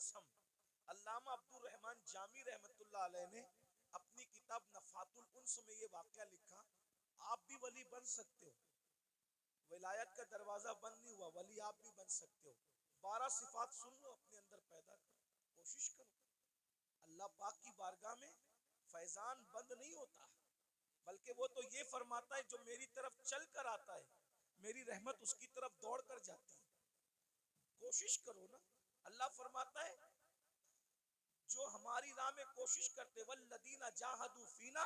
असम, अल्लामा अब्दुल रहमान जामी रहमतुल्लाह अलैह ने अपनी किताब नफातुल उन्स में ये वाकया लिखा, आप भी वली बन सकते हो, विलायत का दरवाजा बंद नहीं हुआ, वली आप भी बन सकते हो। 12 सिफात सुन लो, अपने अंदर पैदा करो, कोशिश करो। अल्लाह पाक की बारगाह में फैजान बंद नहीं होता, बल्कि वो तो ये फरमाता है जो मेरी तरफ चल कर आता है मेरी रहमत उसकी तरफ दौड़ कर जाती है। कोशिश करो ना। अल्लाह फरमाता है जो हमारी राह में कोशिश करते, वल्लदीना जाहदू फीना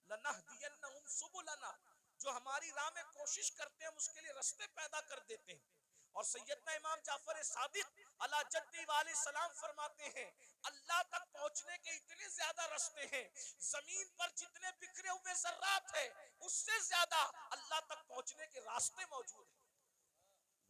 लनहदियन्नहुम सुबुलना, जो हमारी राह में कोशिश करते हैं हम उसके लिए रास्ते पैदा कर देते हैं। और सैयदना इमाम जाफर सादिक अला जद्दी वाले सलाम फरमाते हैं अल्लाह तक पहुंचने के इतने ज्यादा रास्ते हैं, जमीन पर जितने बिखरे हुए जर्रात है उससे ज्यादा अल्लाह तक पहुंचने के रास्ते मौजूद हैं।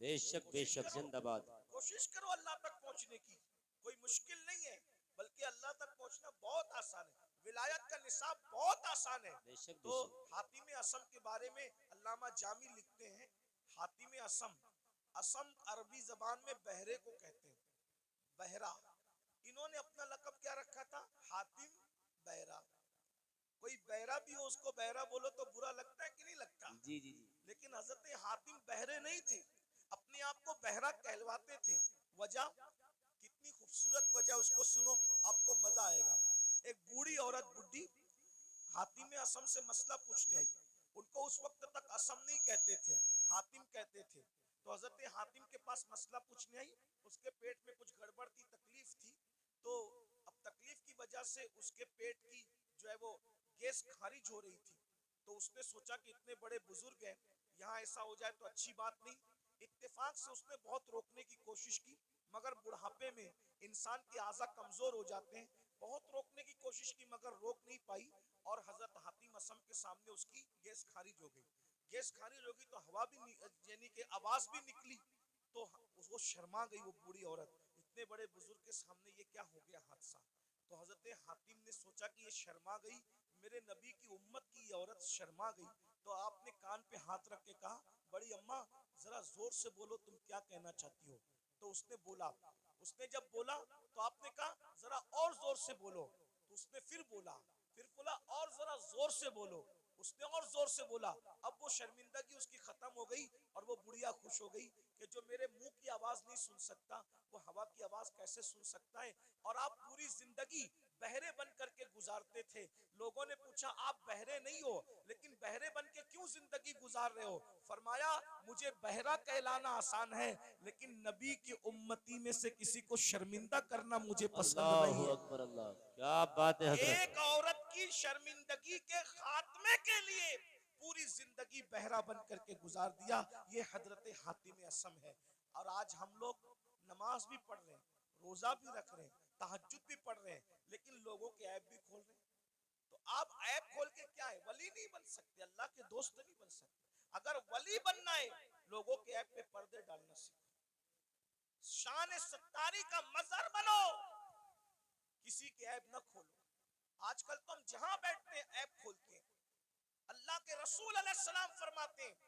बेशक कोशिश बेशक, करो, जिंदाबाद। कोशिश करो अल्लाह तक पहुंचने की, कोई मुश्किल नहीं है, बल्कि अल्लाह तक पहुंचना बहुत आसान है, विलायत का निसाब बहुत आसान है। बेशक तो बेशक। हातिम असम के बारे में अल्लामा जामी लिखते हैं, हातिम असम, असम अरबी जबान में बहरे को कहते हैं, बहरा। इन्होंने अपना लकब क्या रखा था? हातिम बहरा। कोई बहरा भी हो उसको बहरा बोलो तो बुरा लगता है कि नहीं लगता? जी जी जी। लेकिन हजरत हातिम बहरे नहीं थे, अपने आप को बहरा कहलवाते थे। वजह, कितनी खूबसूरत वजह, उसको सुनो आपको मजा आएगा। एक बूढ़ी औरत, बुढ़ी, हातिम असम से मसला पूछने आई। उनको उस वक्त तक असम नहीं कहते थे, हातिम कहते थे। तो हजरत हातिम के पास मसला पूछने आई, उसके पेट में कुछ गड़बड़ थी, तकलीफ थी। तो अब तकलीफ की वजह से उसके पेट की जो है वो गैस खारिज हो रही थी। तो उसने सोचा कि इतने बड़े बुजुर्ग हैं, यहाँ ऐसा हो जाए तो अच्छी बात नहीं। इत्तेफाक से उसने बहुत रोकने की कोशिश की, मगर बुढ़ापे में इंसान के आज़ा कमजोर हो जाते हैं। बहुत रोकने की कोशिश की मगर रोक नहीं पाई, और हजरत हातिम असम के सामने उसकी गैस खारिज हो गई। गैस खारिज होगी तो हवा भी यानी कि आवाज भी निकली। तो वो शर्मा गई वो बूढ़ी औरत, इतने बड़े बुजुर्ग के सामने ये क्या हो गया हादसा। तो हजरत हातिम ने सोचा कि ये शर्मा गई, मेरे नबी की उम्मत की ये औरत शर्मा गई। तो आपने कान पे हाथ रख के कहा, बड़ी अम्मा जरा जोर से बोलो तुम क्या कहना चाहती हो। तो उसने बोला, उसने जब बोला तो आपने कहा जरा और जोर से बोलो। तो उसने फिर बोला और जरा जोर से बोलो। उसने और जोर से बोला। अब वो शर्मिंदगी उसकी खत्म हो गई और वो बुढ़िया खुश हो गई कि जो मेरे मुंह की आवाज नहीं सुन सकता वो हवा की आवाज कैसे सुन सकता है। और आप पूरी जिंदगी बहरे बन करके गुजारते थे। लोगों ने पूछा आप बहरे नहीं हो, लेकिन बहरे बन के क्यों जिंदगी गुजार रहे हो? फरमाया मुझे बहरा कहलाना आसान है, लेकिन नबी की उम्मती में से किसी को शर्मिंदा करना मुझे पसंद अल्लाह नहीं है। अकबर, अल्लाह, क्या बात है हजरत। एक औरत की शर्मिंदगी के खात्मे के लिए पूरी जिंदगी बहरा बन करके गुजार दिया, ये हजरत हातिम असम है। और आज हम लोग नमाज भी पढ़ रहे हैं, रोजा भी रख रहे हैं, तहज्जुद भी पढ़ रहे हैं, लेकिन लोगों के ऐप भी खोल रहे हैं। तो आप ऐप खोल के क्या है, वली नहीं बन सकते, अल्लाह के दोस्त नहीं बन सकते। अगर वली बनना है, लोगों के ऐप पे पर्दे डालना सीखो, शान सत्तारी का मजहर बनो, किसी के ऐप न खोलो। आजकल तो हम जहां बैठते हैं ऐप खोलते हैं। अल्लाह के रसूल अलैहिस्सलाम फरमाते हैं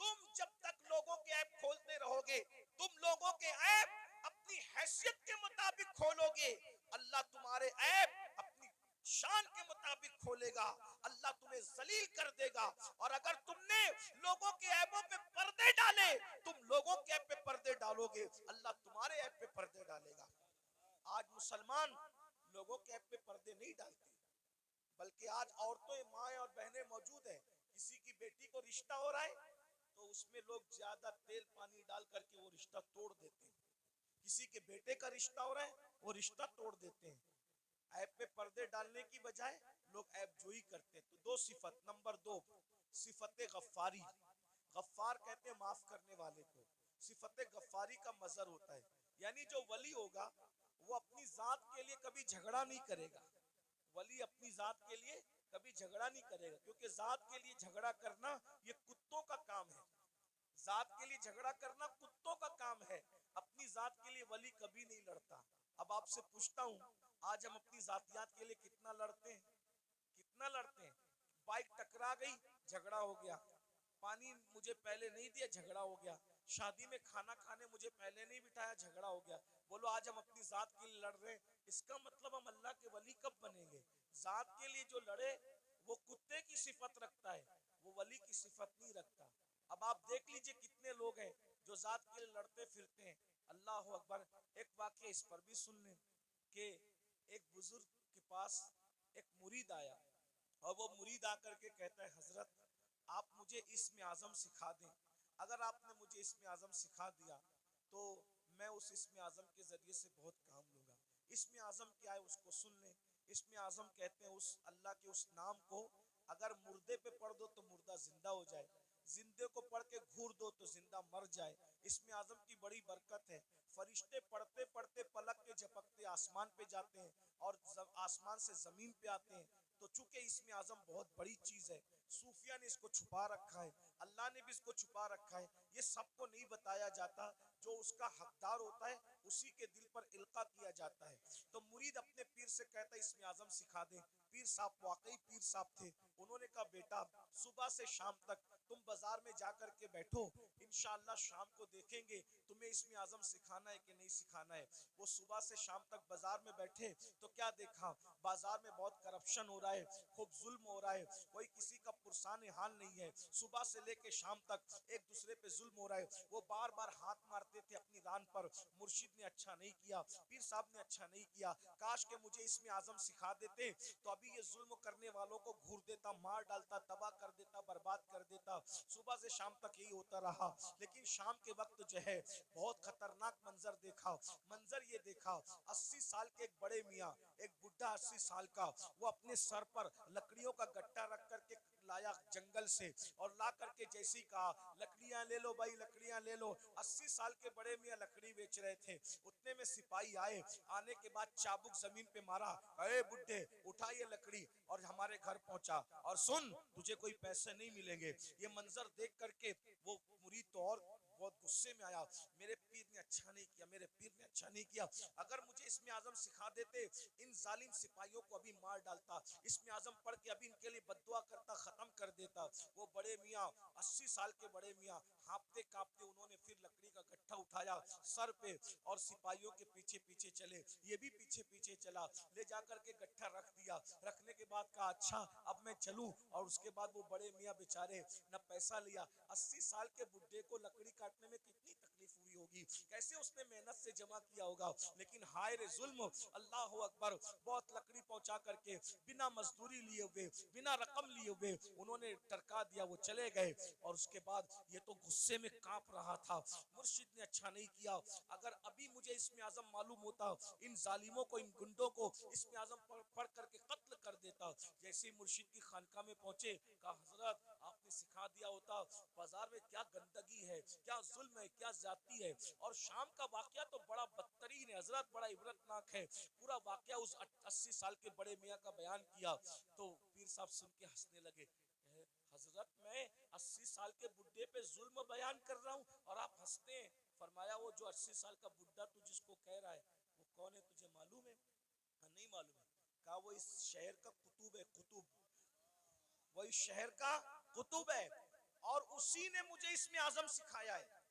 तुम जब तक लोगों के ऐप खोलते रहोगे, तुम लोगों के ऐप अपनी हैसियत के मुताबिक खोलोगे, अल्लाह तुम्हारे ऐप अपनी शान के मुताबिक खोलेगा, अल्लाह तुम्हें जलील कर देगा। और अगर तुमने लोगों के ऐपों पे पर्दे डाले, तुम लोगों के ऐप पे पर्दे डालोगे, अल्लाह तुम्हारे ऐप पे पर्दे डालेगा। आज मुसलमान लोगों के ऐप पे पर्दे नहीं डालते, बल्कि आज औरतें, माएं और बहनें मौजूद हैं। किसी की बेटी को रिश्ता हो रहा है तो उसमें लोग ज्यादा तेल पानी डाल करके वो रिश्ता तोड़ देते हैं। किसी के बेटे का रिश्ता हो रहा है, वो रिश्ता तोड़ देते हैं। ऐप पे पर्दे डालने की बजाय लोग ऐप जोई करते हैं। तो दो सिफत, नंबर दो सिफत गफ्फारी, गफ्फार कहते हैं माफ करने वाले को। सिफत गफ्फारी का मजहर होता है, यानी जो वली होगा वो अपनी जात के लिए कभी झगड़ा नहीं करेगा। वली अपनी जात के लिए कभी झगड़ा नहीं करेगा, क्योंकि जात के लिए झगड़ा करना ये कुत्तों का काम है। जात के लिए झगड़ा करना कुत्तों का काम है, अपनी जात के लिए वली कभी नहीं लड़ता। अब आपसे पूछता हूँ, आज हम अपनी जातियात के लिए कितना लड़ते हैं? कितना लड़ते हैं? बाइक टकरा गई, झगड़ा हो गया। पानी मुझे पहले नहीं दिया, झगड़ा हो गया। शादी में खाना खाने मुझे पहले नहीं बिठाया, झगड़ा हो गया। बोलो आज हम अपनी जात के लिए लड़ रहे हैं, इसका मतलब हम अल्लाह के वली कब बनेंगे? जात के लिए जो लड़े वो कुत्ते की सिफत रखता है, वो वली की सिफत नहीं रखता। अब आप देख लीजिए कितने लोग हैं जो जात के लिए लड़ते फिरते हैं। अल्लाह अकबर। एक वाक्य इस पर भी सुन लें कि एक बुजुर्ग के पास एक मुरीद आया और वो मुरीद आकर के कहता है, हजरत आप मुझे इस्म आजम सिखा दें। अगर आपने मुझे इस्म आजम सिखा दिया तो मैं उस इस्म आजम के जरिए से बहुत काम लूंगा। इस्म आजम क्या है उसको सुन लें। इस्म आजम कहते हैं उस अल्लाह के उस नाम को अगर मुर्दे पे पढ़ दो तो मुर्दा जिंदा हो जाए, जिंदे को पढ़ के घूर दो तो जिंदा मर जाए। इस्म आजम की बड़ी बरकत है। फरिश्ते पढ़ते पढ़ते पलक के झपकते आसमान पे जाते हैं और आसमान से जमीन पे आते हैं। तो चूंकि इस्म आजम बहुत बड़ी चीज है, सूफिया ने इसको छुपा रखा है, अल्लाह ने भी इसको छुपा रखा है, ये सबको नहीं बताया जाता। जो उसका हकदार होता है उसी के दिल पर इल्का किया जाता है। तो मुरीद अपने पीर से कहता है इस्म आजम सिखा दे। पीर साहब वाकई पीर साहब थे। उन्होंने कहा बेटा सुबह से शाम तक तुम बाजार में जाकर के बैठो, इंशाअल्लाह शाम को देखेंगे तुम्हें इस्म आजम सिखाना है कि नहीं सिखाना है। वो सुबह से शाम तक बाजार में बैठे तो क्या देखा, बाजार में बहुत करप्शन हो रहा है, खूब जुल्म हो रहा है, कोई किसी का पुरसान हाल नहीं है। सुबह से लेके शाम तक एक दूसरे पे जुल्म हो रहा है। वो बार बार हाथ मारते थे अपनी रान पर, मुर्शिद ने अच्छा नहीं किया, पीर साहब ने अच्छा नहीं किया, काश के मुझे इसमें आजम सिखा देते तो अभी ये जुल्म करने वालों को घूर देता, मार डालता, तबाह कर देता, बर्बाद कर देता। सुबह से शाम तक यही होता रहा। लेकिन शाम के वक्त जो है बहुत खतरनाक मंजर देखा। मंजर ये देखा 80 साल के एक बड़े मियाँ, एक बुढ़ा 80 साल का, वो अपने सर पर लकड़ियों का गट्टा रख करके लाया जंगल से और ला करके जैसी कहा लकड़ियां ले लो भाई, लकड़ियां ले लो। 80 साल के बड़े मियाँ लकड़ी बेच रहे थे। उतने में सिपाही आए, आने के बाद चाबुक जमीन पे मारा, अरे बुड्ढे उठा ये लकड़ी और हमारे घर पहुंचा और सुन तुझे कोई पैसे नहीं मिलेंगे। ये मंजर देख करके वो मुरीद तो और बहुत गुस्से में आया, मेरे पीर ने अच्छा नहीं किया, मेरे पीर ने अच्छा नहीं किया। अगर मुझे इसमें आजम सिखा देते इन जालिम सिपाहियों को अभी मार डालता, इसमें आजम पढ़ के अभी इनके लिए बद्दुआ करता, खत्म कर देता। वो बड़े मियाँ 80 साल के बड़े मियाँ हाँफते कांपते उन्होंने फिर लकड़ी का गट्ठा उठाया सर पे और सिपाहियों के पीछे पीछे चले। ये भी पीछे पीछे चला, ले जाकर के गट्ठा रख दिया। रखने के बाद कहा अच्छा अब मैं चलूं। और उसके बाद वो बड़े मियाँ बेचारे न पैसा लिया। 80 साल के बुढ़े को लकड़ी काटने में कितनी तकलीफ हुई होगी, कैसे उसने मेहनत से जमा किया होगा। लेकिन हाय रे जुल्म, अल्लाह अकबर, बहुत लकड़ी पहुंचा करके बिना मजदूरी लिए हुए, बिना रकम लिए हुए उन्होंने टरका दिया, वो चले गए। और उसके बाद ये तो गुस्से में कांप रहा था, मुर्शिद ने अच्छा नहीं किया। अगर अभी मुझे इसमें आजम मालूम होता, इन जालिमों को, इन गुंडों को इसमें आजम पढ़ करके कत्ल कर देता। जैसे ही मुर्शिद की खानका में पहुंचे कहा हजरत आपने सिखा दिया होता, बाजार में क्या गंदगी है, क्या जुल्म है, क्या जाती है। और शाम का वाकया तो बड़ा बदतरीन है हजरत, बड़ा इबरतनाक है। पूरा वाकया उस 80 साल के बड़े मियाँ का बयान किया तो पीर साहब सुन के हंसने लगे। हजरत मैं 80 साल के बुढ़े पे जुल्म बयान कर रहा हूँ और आप हंसते हैं। फरमाया वो जो 80 साल का बुढ़ा तू जिसको कह रहा है वो कौन है तुझे मालूम है? नहीं मालूम है। कहा वो इस शहर का कुतुब है, कुतुब, वो इस शहर का कुतुब है और उसी ने मुझे इसमें आजम सिखाया है,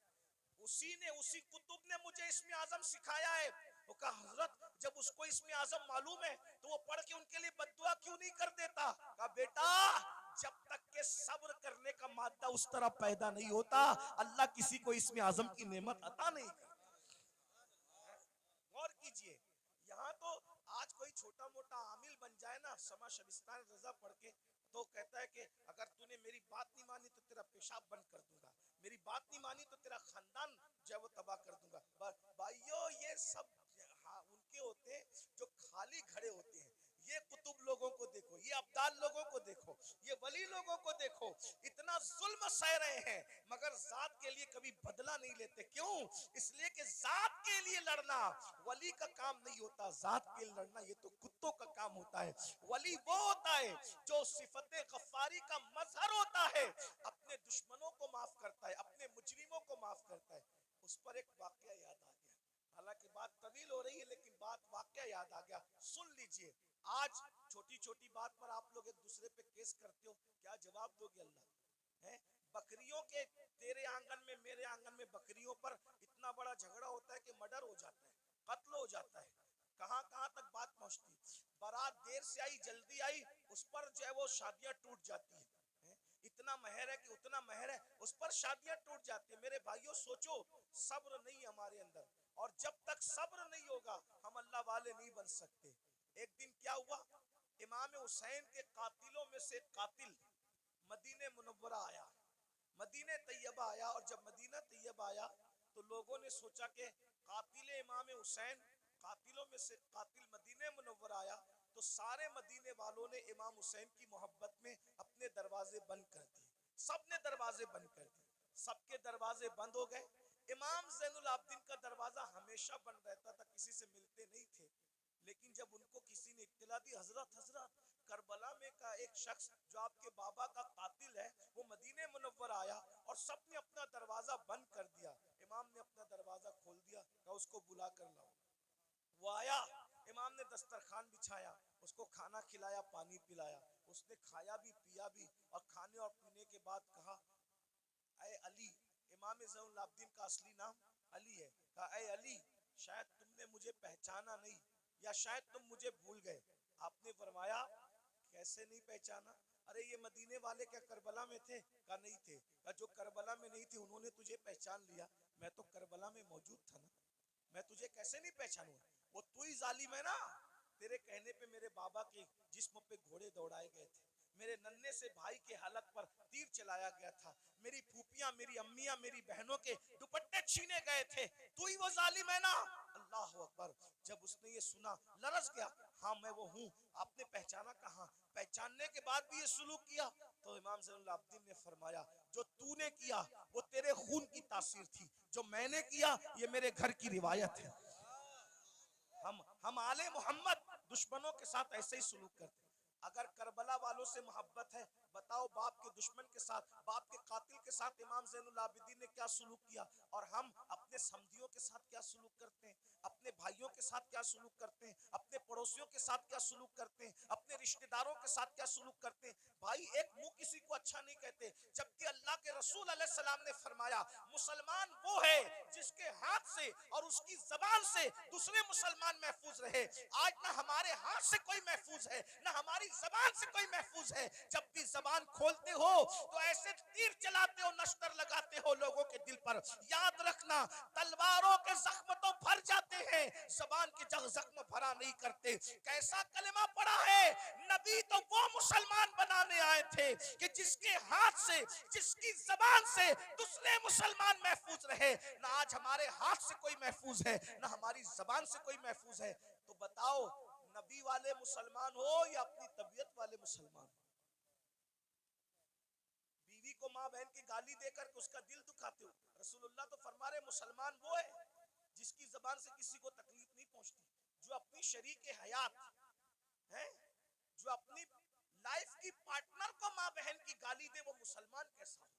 उसी कुतुब ने मुझे इसमें आजम सिखाया है। वो कहा हजरत जब उसको इसमें आजम मालूम है तो वो पढ़ के उनके लिए बद्दुआ क्यों नहीं कर देता? कहा बेटा जब तक के सब्र करने का मादा उस तरह पैदा नहीं होता अल्लाह किसी को इसमें आजम की नेमत अता नहीं करता। गौर कीजिए, यहाँ तो आज कोई छोटा मोटा आमिल बन जाए ना समा शबिस्तान रजा पढ़ के तो कहता है कि अगर तूने मेरी बात नहीं मानी तो तेरा पेशाब बंद कर दूंगा, मेरी बात नहीं मानी तो तेरा खानदान जो है वो तबाह कर दूंगा। भाइयों ये सब हाँ उनके होते हैं जो खाली खड़े होते हैं। ये कुतुब लोगों को देखो, ये अब्दाल लोगों को देखो, ये वली लोगों को देखो, इतना जुल्म सह रहे हैं मगर जात के लिए कभी बदला नहीं लेते। क्यों? इसलिए कि जात के लिए लड़ना वली का काम नहीं होता, जात के लिए लड़ना ये तो कुत्तों का काम होता है। वली वो होता है जो सिफते गफ्फारी का मजहर होता है, अपने दुश्मनों को माफ करता है, अपने मुजरिमों को माफ करता है। उस पर एक वाकया याद आ गया, हालांकि बात तवील हो रही है लेकिन बात वाकया याद आ गया, सुन लीजिए। आज छोटी छोटी बात पर आप लोग एक दूसरे पे केस करते हो, क्या जवाब दोगे अल्लाह है? बकरियों के तेरे आंगन में मेरे आंगन में बकरियों पर इतना बड़ा झगड़ा होता है कि मर्डर हो जाता है, कत्ल हो जाता है। कहां कहां तक बात पहुंचती। बारात देर से आई जल्दी आई, उस पर जो है वो शादियां टूट जाती हैं। इतना महर है कि उतना महर है, उस पर शादियां टूट जाती है। मेरे भाइयों सोचो, सब्र नहीं हमारे अंदर, और जब तक सब्र नहीं होगा हम अल्लाह वाले नहीं बन सकते। एक दिन क्या हुआ, इमाम हुसैन के कातिलों में से कातिल मदीने मुनव्वरा आया, मदीने तैयबा आया। और जब मदीना तैयबा आया तो लोगों ने सोचा कि कातिल इमाम हुसैन, कातिलों में से कातिल मदीने मुनव्वरा आया, तो सारे मदीने वालों ने इमाम हुसैन की मोहब्बत में अपने दरवाजे बंद कर दिए। सबने दरवाजे बंद कर दिए, सबके दरवाजे बंद हो गए। इमाम ज़ैनुल आबिदीन का दरवाजा हमेशा बंद रहता था, किसी से मिलते नहीं थे। लेकिन जब उनको किसी ने इत्तला दी, हजरत हजरत करबला में का एक शख्स जो आपके बाबा का कातिल है वो मदीने मुनव्वर आया, और सबने अपना दरवाजा बंद कर दिया। इमाम ने अपना दरवाजा खोल दिया, कहा उसको बुला कर लाओ। वो आया, इमाम ने दस्तरखान बिछाया, उसको खाना खिलाया, पानी पिलाया। उसने खाया भी पिया भी, और खाने और पीने के बाद कहा, ऐ अली, इमाम ज़ैनुल आबिदीन का असली नाम अली है, कहा ऐ अली, शायद तुमने मुझे पहचाना नहीं, या शायद तुम मुझे भूल गए। आपने फरमाया कैसे नहीं पहचाना, अरे ये मदीने वाले क्या करबला में थे? कहा नहीं थे। कहा जो करबला में नहीं थे उन्होंने तुझे पहचान लिया, मैं तो करबला में मौजूद था ना, मैं तुझे कैसे नहीं पहचानूंगा? वो तू ही जालिम है ना, तेरे कहने पे मेरे बाबा के जिस्म पे घोड़े दौड़ाए गए थे, मेरे नन्हे से भाई के हलक पर तीर चलाया गया था, मेरी फूफियां, मेरी अम्मियां, मेरी बहनों के दुपट्टे छीने गए थे, तू ही वो जालिम है ना। अल्लाह अकबर। जब उसने ये सुना लरस गया, हाँ मैं वो हूँ। आपने पहचाना कहाँ? पहचानने के बाद भी ये सुलूक किया? तो इमाम ज़ैनुल आबिदीन ने फरमाया जो तूने किया वो तेरे खून की तासीर थी, जो मैंने किया ये मेरे घर की रिवायत है। हम आले मोहम्मद दुश्मनों के साथ ऐसे ही सुलूक करते। अगर करबला वालों से मोहब्बत है, बताओ बाप के दुश्मन के साथ, बाप के कातिल के साथ इमाम ज़ैनुल आबिदीन ने क्या सुलूक किया। और हम अपने समधियों के साथ क्या सुलूक करते हैं, अपने भाइयों के साथ क्या सुलूक करते हैं, अपने पड़ोसियों के साथ क्या सुलूक करते हैं, अपने रिश्तेदारों के साथ क्या सुलूक करते हैं। भाई एक मुंह किसी को अच्छा नहीं कहते, जबकि अल्लाह के रसूल अलैहि सलाम ने फरमाया मुसलमान वो है जिसके हाथ से और उसकी जबान से दूसरे मुसलमान महफूज रहे। आज ना हमारे हाथ से कोई महफूज है, ना हमारी जबान से कोई महफूज है। जब भी जबान खोलते हो तो ऐसे तीर चलाते हो, नश्तर लगाते हो लोगों के दिल पर। याद रखना, तलवारों के जख्म तो भर जाते हैं, जबान के जख्म भरा नहीं करते। कैसा कलमा पड़ा है, नबी तो वो मुसलमान बनाने आए थे कि जिसके हाथ से, जिसकी जबान से दूसरे मुसलमान महफूज रहे। ना आज हमारे हाथ से कोई महफूज है, ना हमारी जबान से कोई महफूज है। तो बताओ नबी वाले मुसलमान हो या अपनी तबीयत वाले मुसलमान? बीवी को माँ बहन की गाली देकर के उसका दिल दुखाते हो। रसूलुल्लाह तो फरमा रहे मुसलमान वो है जिसकी जबान से किसी को तकलीफ नहीं पहुंचती, जो अपनी शरीक हयात है, जो अपनी लाइफ की पार्टनर को माँ बहन की गाली दे, वो मुसलमान कैसा हो?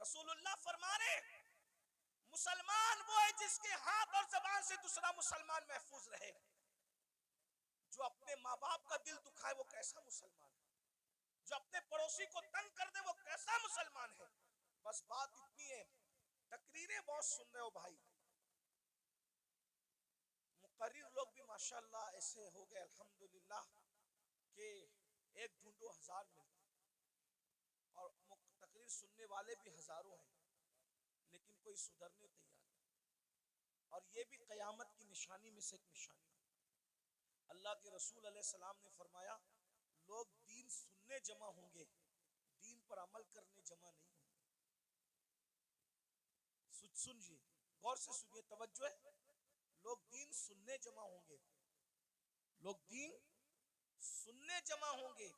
रसूलुल्लाह फरमा रहे मुसलमान वो है जिसके हाथ और जबान से दूसरा मुसलमान महफूज रहे। जो अपने माँ बाप का दिल दुखाए वो कैसा मुसलमान है? जो अपने पड़ोसी को तंग कर दे वो कैसा मुसलमान है? बस बात इतनी है, तकरीरें बहुत सुन रहे हो भाई, मुकर्रिर लोग भी माशाल्लाह ऐसे हो गए अल्हम्दुलिल्लाह कि एक ढूंढो हजार मिलते, और तकरीर सुनने वाले भी हजारों हैं, लेकिन कोई सुधरने तैयार नहीं। और ये भी कयामत की निशानी में से एक निशानी है। अल्लाह के रसूल अलैहि सलाम ने फरमाया लोग दीन सुनने जमा होंगे, दीन पर अमल करने जमा नहीं होंगे। सुनिए, गौर से सुनिए, तवज्जो है। लोग दीन सुनने जमा होंगे, लोग दीन सुनने जमा होंगे,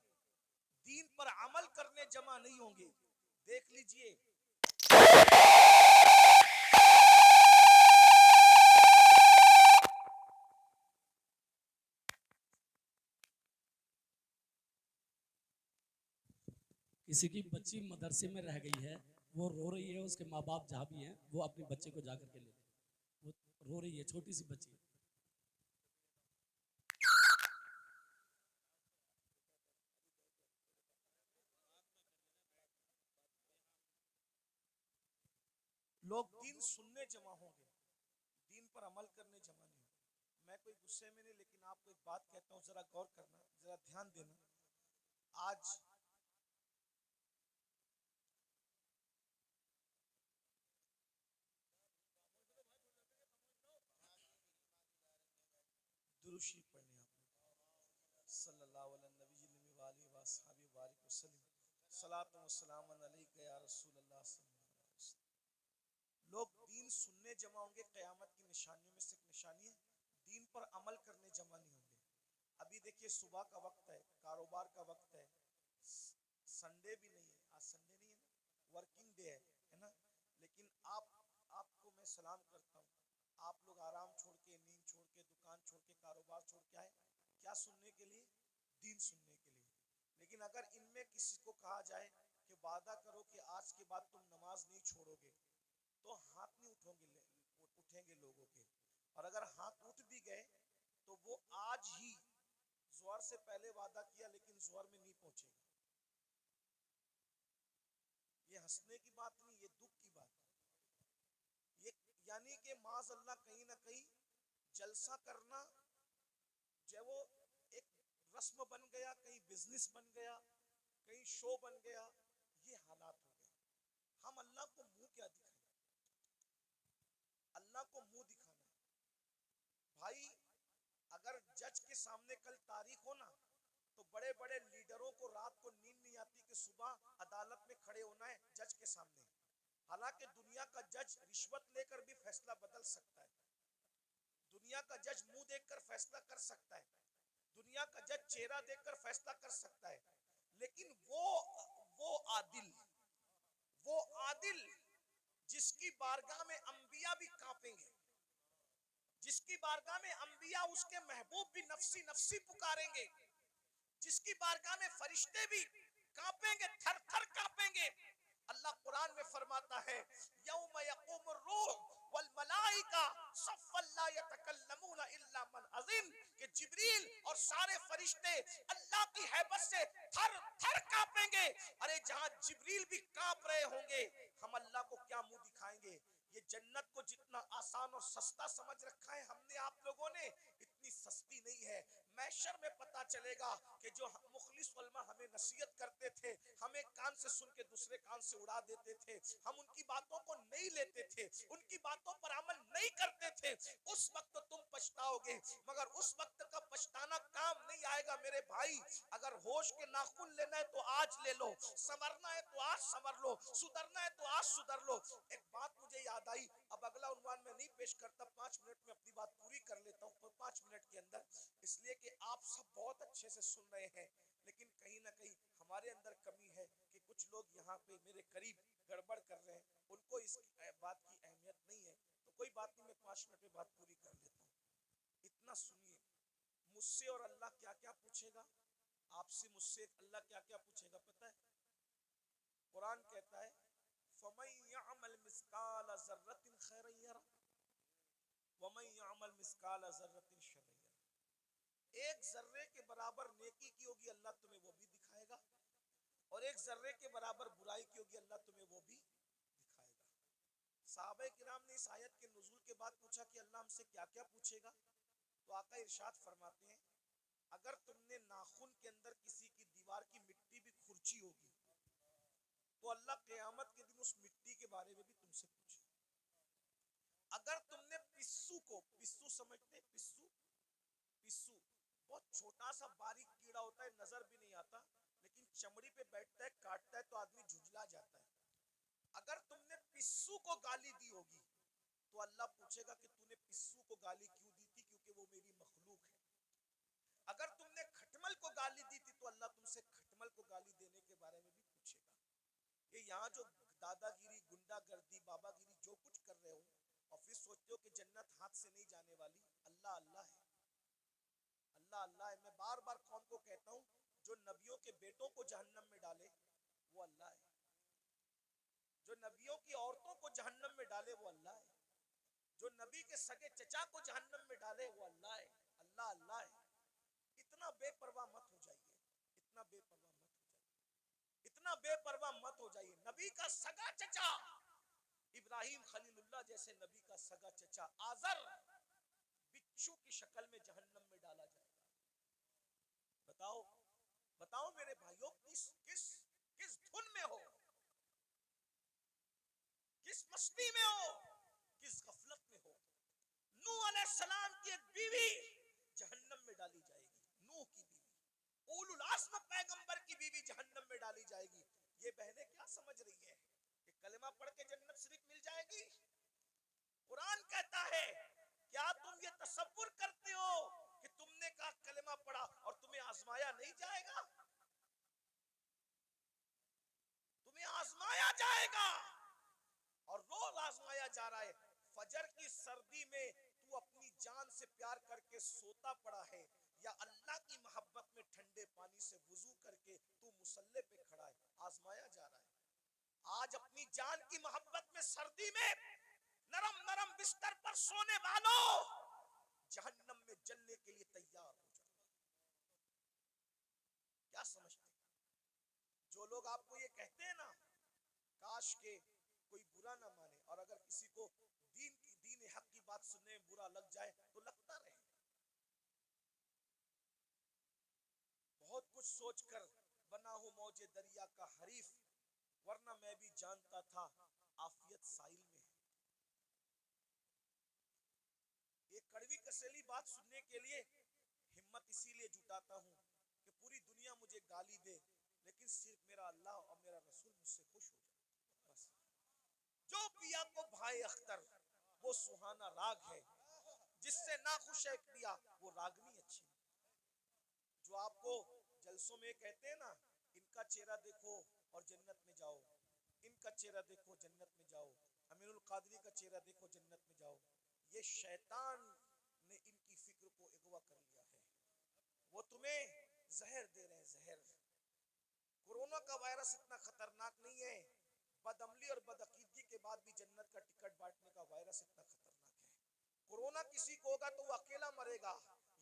दीन पर अमल करने जमा नहीं होंगे। देख लीजिए, किसी की बच्ची मदरसे में रह गई है, वो रो रही है, उसके माँ बाप जहाँ भी हैं वो अपने बच्चे को जाकर के ले, वो रो रही है, छोटी सी बच्ची। लोग दीन सुनने जमा होंगे, दीन पर अमल करने जमा नहीं होंगे। मैं कोई गुस्से में नहीं, लेकिन आपको एक बात कहता हूँ, जरा गौर करना, जरा ध्यान देना। आज दुरूशी पढ़ने आप सल्लल्लाहु अलैहि वसल्लम, सलातो व सलाम अलैका या रसूल अल्लाह सल्लल्लाहु अलैहि वसल्लम। लोग दीन सुनने जमा होंगे, क़यामत की निशानियों में से एक निशानी है, दीन पर अमल करने जमा नहीं होंगे। अभी देखिए सुबह का वक्त है, कारोबार का वक्त है, संडे भी नहीं है, आज संडे नहीं है ना, वर्किंग डे है ना। लेकिन आपको मैं सलाम करता हूँ, आप लोग आराम छोड़ के, नींद छोड़ के, दुकान छोड़ के, कारोबार छोड़ के आए, क्या सुनने के लिए? दीन सुनने के लिए। लेकिन अगर इनमें किसी को कहा जाए कि वादा करो कि आज के बाद तुम नमाज नहीं छोड़ोगे, तो हाथ नहीं उठेंगे लोगों के। और अगर हाथ उठ भी गए तो वो आज ही ज़ोहर से पहले वादा किया, लेकिन ज़ोहर में नहीं पहुंचेगा। ये हंसने की बात नहीं, ये दुख की बात है। ये यानी कि माज़ अल्लाह कहीं ना कहीं जलसा करना जो वो एक रस्म बन गया, कहीं बिजनेस बन गया, कहीं शो बन गया, ये हालात हो गए। हम अल्लाह को मुंह क्या दिखाएं? अल्लाह को मुंह दिखाना है भाई। अगर जज के सामने कल तारीख हो ना, तो बड़े बड़े लीडरों को रात को नींद नहीं आती कि सुबह अदालत में खड़े होना है जज के सामने। हालांकि दुनिया का जज रिश्वत लेकर भी फैसला बदल सकता है, दुनिया का जज मुंह देखकर फैसला कर सकता है, दुनिया का जज चेहरा देखकर फैसला कर सकता है, लेकिन वो आदिल जिसकी बारगाह में अंबिया भी कांपेंगे, जिसकी बारगाह में अंबिया उसके महबूब भी नफसी नफसी पुकारेंगे, जिसकी बारगाह में फरिश्ते भी कांपेंगे, थर थर कांपेंगे। अल्लाह कुरान में फरमाता है, यौम यक़ूमुर रूह वल मलाइका सफ़्फ़न ला यतकल्लमूना इल्ला मन अज़िन, कि जिब्रील और सारे फरिश्ते अल्लाह की हैबत से थर थर कांपेंगे। अरे जहां जिब्रील भी कांप रहे होंगे, हम अल्लाह को क्या मुंह दिखाएंगे? ये जन्नत को जितना आसान और सस्ता समझ रखा है हमने, आप लोगों ने, इतनी सस्ती नहीं है। महशर में पता चलेगा कि जो मुखलिस उलमा हमें नसीहत करते थे, हमें कान से सुन के दूसरे कान से उड़ा देते थे, हम उनकी बातों को नहीं लेते थे, उनकी बातों पर अमल नहीं करते थे, उस वक्त तुम पछताओगे। मगर उस वक्त का पछताना काम नहीं आएगा मेरे भाई। अगर होश के नाखून लेना है तो आज ले लो, संवरना है तो आज संवर लो, सुधरना है तो आज सुधर लो। एक बात मुझे याद आई, अब अगला उन्वान में नहीं पेश करता, 5 मिनट में अपनी बात पूरी कर लेता हूँ 5 मिनट के अंदर, इसलिए कि आप सब बहुत अच्छे से सुन रहे हैं, लेकिन कहीं ना कहीं हमारे अंदर कमी है कि कुछ लोग यहाँ पे मेरे करीब गड़बड़ कर रहे हैं, उनको इस बात की अहमियत नहीं है। तो कोई बात नहीं, मैं 5 मिनट में बात पूरी कर लेता हूँ। इतना सुनिए, मुझसे और अल्लाह क्या क्या पूछेगा, आपसे मुझसे अल्लाह क्या क्या पूछेगा पता है? कुरान कहता है, फमन यअमल मिस्काल ज़र्रतिन खैरन यरा वमन यअमल मिस्काल ज़र्रतिन शर्रन यरा। एक जर्रे के बराबर नेकी की होगी, अल्लाह तुम्हें वो भी दिखाएगा, और एक जर्रे के बराबर बुराई की होगी, अल्लाह तुम्हें वो भी दिखाएगा। सहाबा किराम ने इस आयत के नुज़ूल के बाद पूछा कि अल्लाह हमसे क्या क्या पूछेगा, तो आका इरशाद फरमाते हैं, अगर तुमने नाखून के अंदर किसी की दीवार की मिट्टी भी खुरची होगी, तो अल्लाह क़यामत के दिन उस मिट्टी के बारे में भी तुमसे पूछे। अगर तुमने पिस्सू समझते, पिस्सू बहुत छोटा सा बारीक कीड़ा होता है, नजर भी नहीं आता, लेकिन चमड़ी पे बैठता है, काटता है तो आदमी झुंझला जाता है। अगर तुमने पिस्सू को गाली दी होगी, तो अल्लाह पूछेगा कि तूने पिस्सू को गाली क्यों दी थी, क्योंकि वो मेरी मखलूक है। अगर तुमने खटमल को गाली दी थी, तो अल्लाह तुमसे खटमल को गाली देने के बारे में भी पूछेगा। ये यहाँ जो दादागिरी, गुंडागर्दी, बाबागिरी जो कुछ कर रहे हो, और फिर सोचते हो कि जन्नत हाथ से नहीं जाने वाली, अल्लाह अल्लाह है, अल्लाह अल्लाह है। मैं बार बार कौम को कहता हूँ, जो नबियों के बेटों को जहन्नम में डाले वो अल्लाह है, जो नबियों की औरतों को जहन्नम में डाले वो अल्लाह है, जो नबी के सगे चचा को जहन्नम में डाले वो अल्लाह है। अल्लाह अल्लाह है। इतना बेपरवाह मत हो जाइए, इतना बेपरवाह मत हो जाइए, इतना बेपरवाह मत हो जाइए। नबी का सगा चचा इब्राहिम खलील जैसे नबी का सगा चचा आजर बिच्छू की शक्ल में जहन्नम में डाला जाएगा। बताओ बताओ मेरे भाइयों, किस किस किस धुन में हो, किस मस्ती में हो, किस गफलत में हो। नूह अलैहिस्सलाम की एक बीवी जहन्नम में डाली जाएगी, नूह की बीवी, उलुल आज़्म पैगंबर की बीवी जहन्नम में डाली जाएगी। ये बहनें क्या समझ रही है कि कलमा पढ़ के जन्नत शरीफ मिल जाएगी? कुरान कहता है, क्या तुम ये तसव्वुर करते हो कि तुमने कहा कलमा पढ़ा और तुम्हें आजमाया नहीं जाएगा? तुम्हें आजमाया जाएगा और रोज आजमाया जा रहा है। फजर की सर्दी में तू अपनी जान से प्यार करके सोता पड़ा है, या अल्लाह की मोहब्बत में ठंडे पानी से वुजू करके तू मुसल्ले पे खड़ा है, आजमाया जा रहा है। आज अपनी जान की मोहब्बत में सर्दी में नरम नरम बिस्तर पर सोने वालों, जहन्नम में जलने के लिए तैयार हो जाओ। क्या समझते हैं? जो लोग आपको ये कहते हैं ना, काश के कोई बुरा ना माने, और अगर किसी को दीन हक की बात सुनने में बुरा लग जाए तो लगता रहे। बहुत कुछ सोचकर बना हूं मौजे दरिया का हरीफ, वरना मैं भी जानता था आफियत साहिल में है। ये कड़वी कसेली बात सुनने के लिए हिम्मत इसीलिए जुटाता हूं कि पूरी दुनिया मुझे गाली दे, लेकिन सिर्फ मेरा अल्लाह और मेरा रसूल मुझसे खुश हो जाए। बस जो पिया को भाई अख्तर वो सुहाना राग है, जिससे ना खुश है पिया वो रागनी अच्छी। जो आपको जलसों में कहते हैं ना, इनका चेहरा देखो और जन्नत में जाओ, इनका चेहरा देखो जन्नत में जाओ, अमीरुल कादरी का चेहरा देखो जन्नत में जाओ, ये शैतान ने इनकी फिक्र को अगवा कर लिया है। वो तुम्हें जहर दे रहे हैं, जहर। कोरोना का वायरस इतना खतरनाक नहीं है, बदअमली और बदअकीदगी के बाद भी जन्नत का टिकट बांटने का वायरस इतना खतरनाक है। कोरोना किसी को होगा तो वो अकेला मरेगा।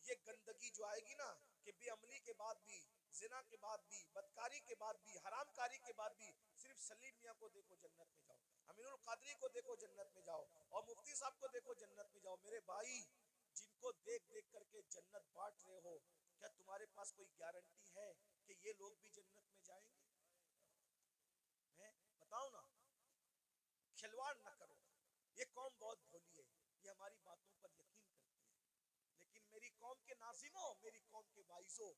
ये गंदगी जो आएगी ना, कि बेअमली के बाद भी, जिना के बाद भी, बदकारी के बाद भी, हरामकारी के बाद भी सिर्फ सलीम मियां को देखो जन्नत में जाओ, अमीनुल कादरी को देखो जन्नत में जाओ, और मुफ्ती साहब को देखो जन्नत में जाओ। मेरे भाई, जिनको देख देख करके जन्नत बांट रहे हो, क्या तुम्हारे पास कोई गारंटी है कि ये लोग भी जन्नत में जाएंगे? हैं? बताओ ना। खिलवाड़ न करो। ये कौम बहुत भोली है, ये हमारी बातों पर यकीन करती है, लेकिन मेरी कौम के नाजिमों, मेरी कौम के वाइजों,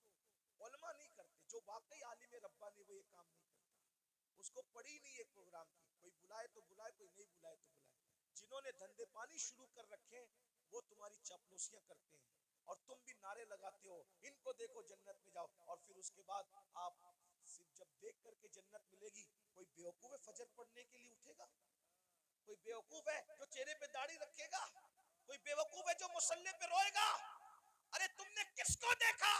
उलमा नहीं करते। जो वाकई आलिम रब्बानी वो ये काम नहीं करता। उसको पड़ी नहीं है प्रोग्राम की, कोई बुलाए तो बुलाए, कोई नहीं बुलाए तो बुलाए। जिन्होंने धंधे पानी शुरू कर रखे हैं वो तुम्हारी चापलूसियां करते हैं, और तुम भी नारे लगाते हो इनको देखो जन्नत में जाओ, और फिर उसके बाद आप सिर्फ जब देख करके जन्नत मिलेगी, कोई बेवकूफ है फजर पढ़ने के लिए उठेगा? कोई बेवकूफ है जो चेहरे पे दाढ़ी रखेगा? कोई बेवकूफ है जो मुसल्ले पे रोएगा? अरे तुमने किसको देखा?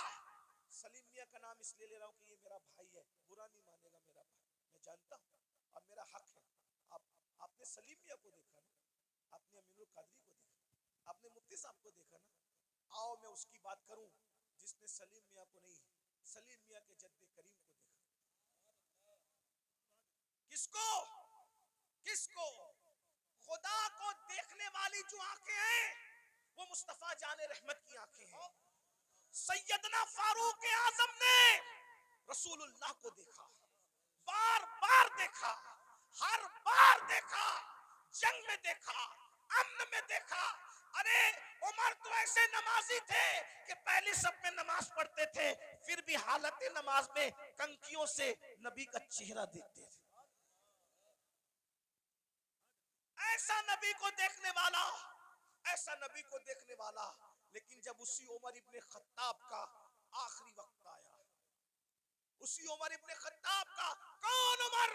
सलीम मियां का नाम इसलिए ले रहा हूं कि ये मेरा भाई है, बुरा नहीं मानेगा मेरा भाई, मैं जानता हूं, अब मेरा हक है। आपने सलीम मियां को देखा ना, आपने अमीनुल कादरी को देखा, आपने मुफ्ती साहब को देखा ना। आओ मैं उसकी बात करूं जिसने सलीम मियां को नहीं, सलीम मियां के जद्दे करीम को देखा। किसको? किसको? खुदा को देखने वाली जो आंखें हैं वो मुस्तफा जाने रहमत की आंखें हैं। सैयदना फारूक आजम ने रसूलुल्लाह को देखा, बार बार देखा, हर बार देखा, जंग में देखा, अम्न में देखा। अरे उमर तो ऐसे नमाजी थे कि पहली सब में नमाज पढ़ते थे, फिर भी हालत नमाज में कंकियों से नबी का चेहरा देखते थे। ऐसा नबी को देखने वाला, ऐसा नबी को देखने वाला। लेकिन जब उसी उमर इब्ने खत्ताब का आखिरी वक्त आया, उसी उमर इब्ने खत्ताब का, कौन उमर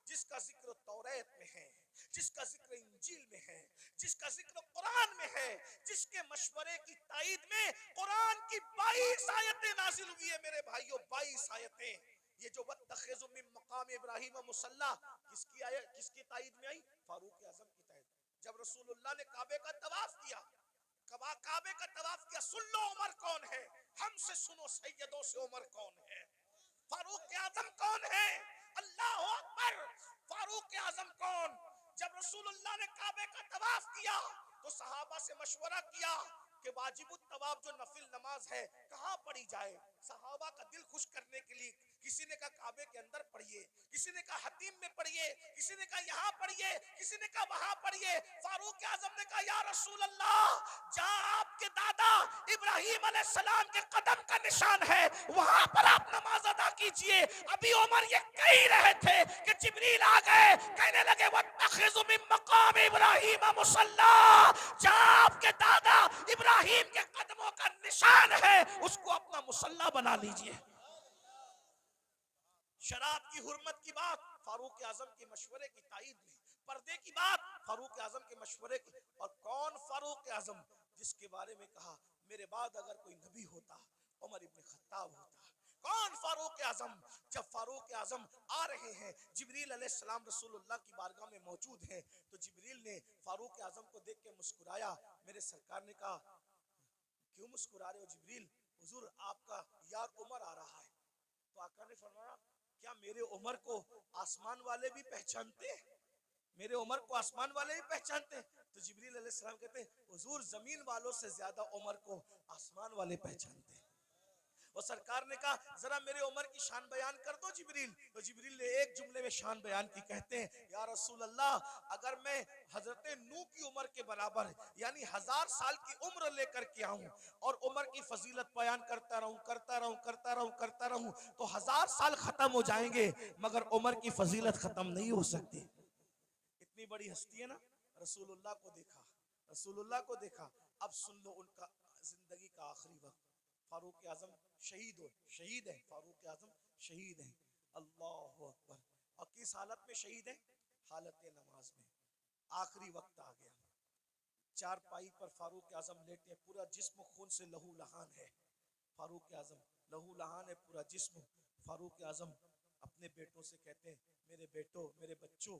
जिसका जिक्र तौरात में है, जिसका जिक्र इंजील में है, जिसका जिक्र कुरान में है, जिसके मशवरे की ताईद में कुरान की 22 आयतें नाजिल हुई है। मेरे भाइयों 22 आयतें। ये जो वत्तखिज़ु मिन मकाम इब्राहीम मुसल्ला किसकी आयत, किसकी ताईद में आई? फारूक आजम की ताईद। जब रसूलुल्लाह ने काबे का तवाफ किया, काबे का तवाफ किया, सुन लो उमर कौन है, हमसे सुनो सैयदों से उमर कौन है, फारूक आजम कौन है? अल्लाह अकबर। फारूक आजम कौन? जब रसूलुल्लाह ने काबे का तवाफ किया तो सहाबा से मशवरा किया कि वाजिबुत तवाफ जो नफिल नमाज है कहां पढ़ी जाए। सहाबा का दिल खुश करने के लिए किसी ने कहा काबे के अंदर पढ़िए, किसी ने कहा हतीम में पढ़िए, किसी ने कहा यहाँ पढ़िए, किसी ने कहा वहां पढ़िए। फारूक आजम ने कहा या रसूल अल्लाह, जहां आपके दादा इब्राहिम अलैहिस्सलाम के कदम का निशान है वहां पर आप नमाज अदा कीजिए। अभी उमर ये कह ही रहे थे कि जिब्रील आ गए, कहने लगे वत्तखिज़ु मिन मकाम इब्राहिम मुसल्ला, जहां आपके दादा इब्राहिम के कदमों का निशान है उसको अपना मुसल्ला बना लीजिए। शराब की हुर्मत की बात फारूक आजम के मशवरे की ताईद में, पर्दे की बात फारूक आजम के मशवरे की। और कौन फारूक आजम जिसके बारे में कहा मेरे बाद अगर कोई नबी होता उमर इब्न खत्ताब होता। कौन फारूक आजम? जब फारूक आजम आ रहे हैं, जिब्रील अलैहिस्सलाम रसूलुल्लाह की बारगाह में मौजूद हैं, तो जिब्रील ने फारूक आजम को देख के मुस्कुराया। मेरे सरकार ने कहा क्यों मुस्कुरा रहे हो जिब्रील? हुजूर आपका यार उमर आ रहा है। तो आका ने फरमाया क्या मेरे उमर को आसमान वाले भी पहचानते हैं? मेरे उमर को आसमान वाले भी पहचानते हैं? तो जिब्रील अलैहिस्सलाम कहते हैं हुजूर जमीन वालों से ज्यादा उमर को आसमान वाले पहचानते हैं। और सरकार ने कहा जरा मेरे उमर की शान बयान कर दो जिब्रील। तो जिब्रील ने एक जुमले में शान बयान की, कहते हैं या रसूल अल्लाह, अगर मैं हजरत नूह की उम्र के बराबर यानी 1000 साल की उम्र लेकर के आऊं और उम्र की फजीलत बयान करता रहूं तो 1000 साल खत्म हो जाएंगे मगर उम्र की फजीलत खत्म नहीं हो सकती। इतनी बड़ी हस्ती है ना। रसूलुल्लाह को देखा, रसूलुल्लाह को देखा। अब सुन लो उनका जिंदगी का आखिरी वक्त। फारूक आजम शहीद है, फारूक आजम शहीद है। अल्लाह अकबर। और किस हालत में शहीद है? हालत नमाज में। आखिरी वक्त आ गया, चारपाई पर फारूक आजम लेटे, पूरा जिस्म खून से लहू लहान है। फारूक आजम लहू लहान है पूरा जिस्म। फारूक आजम अपने बेटों से कहते हैं मेरे बेटों, मेरे बच्चों,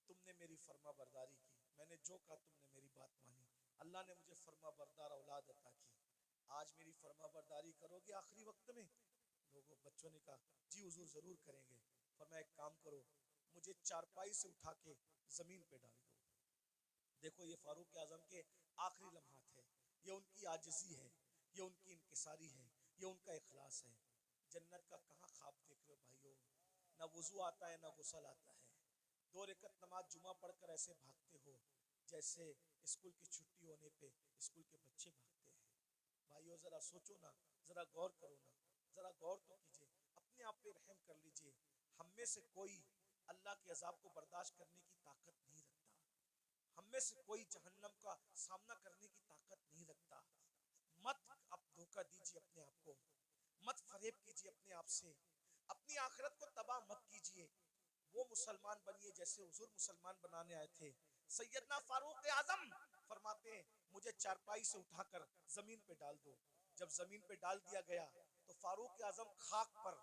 तुमने मेरी फर्मा बरदारी की, मैंने जो कहा तुमने मेरी बात मानी, अल्लाह ने मुझे फर्मा बरदार औलाद अता की, आज मेरी फर्मा बरदारी करोगे आखिरी वक्त में? लोगों बच्चों ने कहा जी हुजूर जरूर करेंगे। फरमाया एक काम करो, मुझे चारपाई से उठा के जमीन पे डाल दो। देखो ये फारूक आजम के आखिरी लम्हात है, ये उनकी आजिज़ी है, ये उनकी इनकिसारी है, ये उनका इखलास है। जन्नत का कहाँ ख्वाब देख रहे हो भाइयों? ना वुजू आता है ना गुस्ल आता है। 2 रकअत नमाज जुमा पढ़कर ऐसे भागते हो जैसे स्कूल की छुट्टी होने पे स्कूल के बच्चे भागते हैं। भाइयों जरा सोचो ना, जरा गौर करो ना, जरा गौर तो कीजिए, अपने आप पे रहम कर लीजिए। हम में से कोई अल्लाह के अजाब को बर्दाश्त करने की ताकत नहीं रखता, हम में से कोई जहन्नम का सामना करने की ताकत नहीं रखता। मत अब धोखा दीजिए अपने आप को, मत फरेब कीजिए अपने आप से, अपनी आखिरत को तबाह मत कीजिए। वो मुसलमान बनिए जैसे हुजूर मुसलमान बनाने आए थे। सैयदना फारूक आजम फरमाते हैं मुझे चारपाई से उठाकर जमीन पे डाल दो। जब जमीन पे डाल दिया गया तो फारूक आजम खाक पर